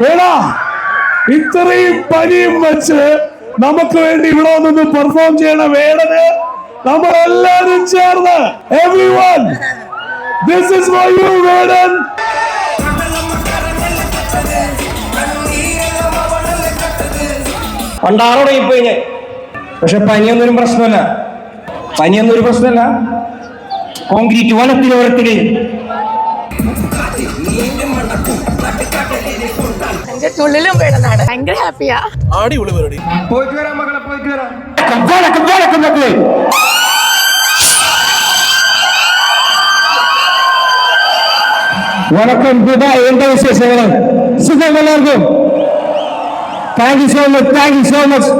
വേടാ ഇത്രയും പനിയും വെച്ച് നമുക്ക് വേണ്ടി ഇവിടെ നിന്ന് പെർഫോം ചെയ്യണ വേടന് നമ്മളെല്ലാരും ചേർന്ന് everyone this is for you വേടൻ. പണ്ടാറോടങ്ങിപ്പോയി ഞാൻ. പക്ഷെ പനിയൊന്നൊരു പ്രശ്നമല്ല, പനിയൊന്നൊരു പ്രശ്നമല്ല. കോൺക്രീറ്റ് വനത്തിലോരത്തില് ഉള്ളിലും വീടുന്നാണ്. ഭയങ്കര ഹാപ്പിയാ. അടിപൊളി പരിപാടി. പോയിട്ട് വരാം മക്കളെ, പോയിട്ട് വരാം. വണക്കം ദുബായ്, എന്താ വിശേഷങ്ങൾ? സുഖം എല്ലാവർക്കും? Thank you so much, thank you so much.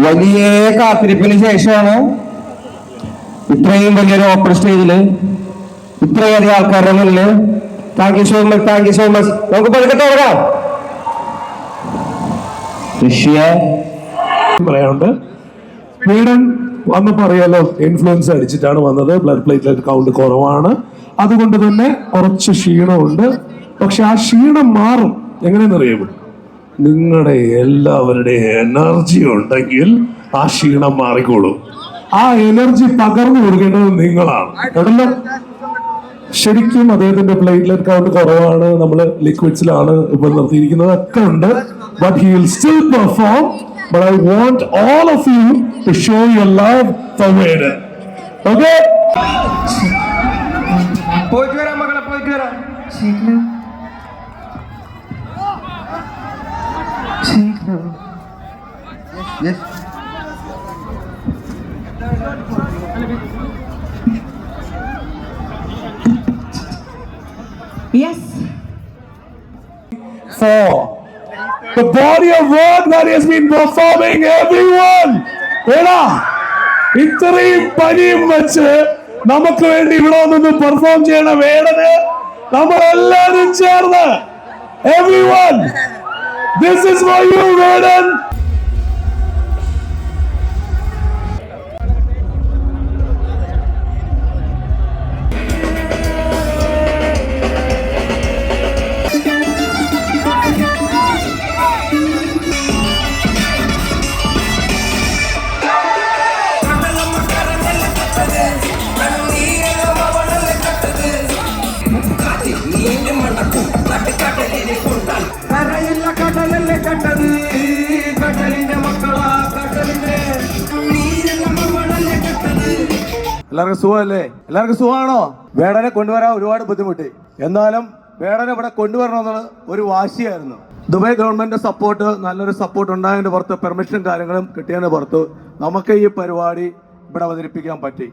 വലിയ കാത്തിരിപ്പിന് ശേഷമാണ് ഇത്രയും വലിയൊരു ഓപ്പൺ സ്റ്റേജില് ഇത്രയേറെ ആൾക്കാരുടെ മുന്നില്. Thank you so much, thank you so much. നമുക്ക് പതുക്കെ തുടങ്ങാം. പറയാനുണ്ട്. വീടൻ വന്നപ്പോ അറിയാലോ, ഇൻഫ്ലുവൻസ് അടിച്ചിട്ടാണ് വന്നത്. ബ്ലഡ് പ്ലേറ്റ്ലെറ്റ് കൗണ്ട് കുറവാണ്, അതുകൊണ്ട് തന്നെ കുറച്ച് ക്ഷീണമുണ്ട്. പക്ഷെ ആ ക്ഷീണം മാറും എങ്ങനെയെന്ന് അറിയാമോ? നിങ്ങളുടെ എല്ലാവരുടെയും എനർജി ഉണ്ടെങ്കിൽ ആ ക്ഷീണം മാറിക്കോളും. ആ എനർജി പകർന്നു കൊടുക്കേണ്ടത് നിങ്ങളാണ് കേട്ടല്ലോ. ശരിക്കും അദ്ദേഹത്തിന്റെ പ്ലേറ്റ്ലെറ്റ് കൗണ്ട് കുറവാണ്, നമ്മൾ ലിക്വിഡ്സിലാണ് ഇപ്പൊ നിർത്തിയിരിക്കുന്നത്, ഒക്കെ ഉണ്ട്. But he will still perform. But I want all of you to show your love for Vaden. Okay? പോയിട്ട് വരാം മക്കളെ, പോയിട്ട് വരാം. Yes. For the body of work that he has been performing, everyone. വേടാ ഇത്രയും പനിയും വെച്ച് നമുക്ക് വേണ്ടി ഇവിടെ നിന്ന് പെർഫോം ചെയ്യണ വേടന് നമ്മളെല്ലാരും ചേർന്ന് everyone this is for you വേടൻ. എല്ലാവർക്കും സുഖമല്ലേ? എല്ലാവർക്കും സുഖമാണോ? വേടനെ കൊണ്ടുവരാൻ ഒരുപാട് ബുദ്ധിമുട്ടി, എന്നാലും വേടനെ ഇവിടെ കൊണ്ടുവരണമെന്നുള്ള ഒരു വാശിയായിരുന്നു. ദുബായ് ഗവൺമെന്റ് സപ്പോർട്ട്, നല്ലൊരു സപ്പോർട്ട് ഉണ്ടായതിന്റെ പുറത്ത്, പെർമിഷൻ കാര്യങ്ങളും കിട്ടിയതിന്റെ പുറത്ത് നമുക്ക് ഈ പരിപാടി ഇവിടെ അവതരിപ്പിക്കാൻ പറ്റി.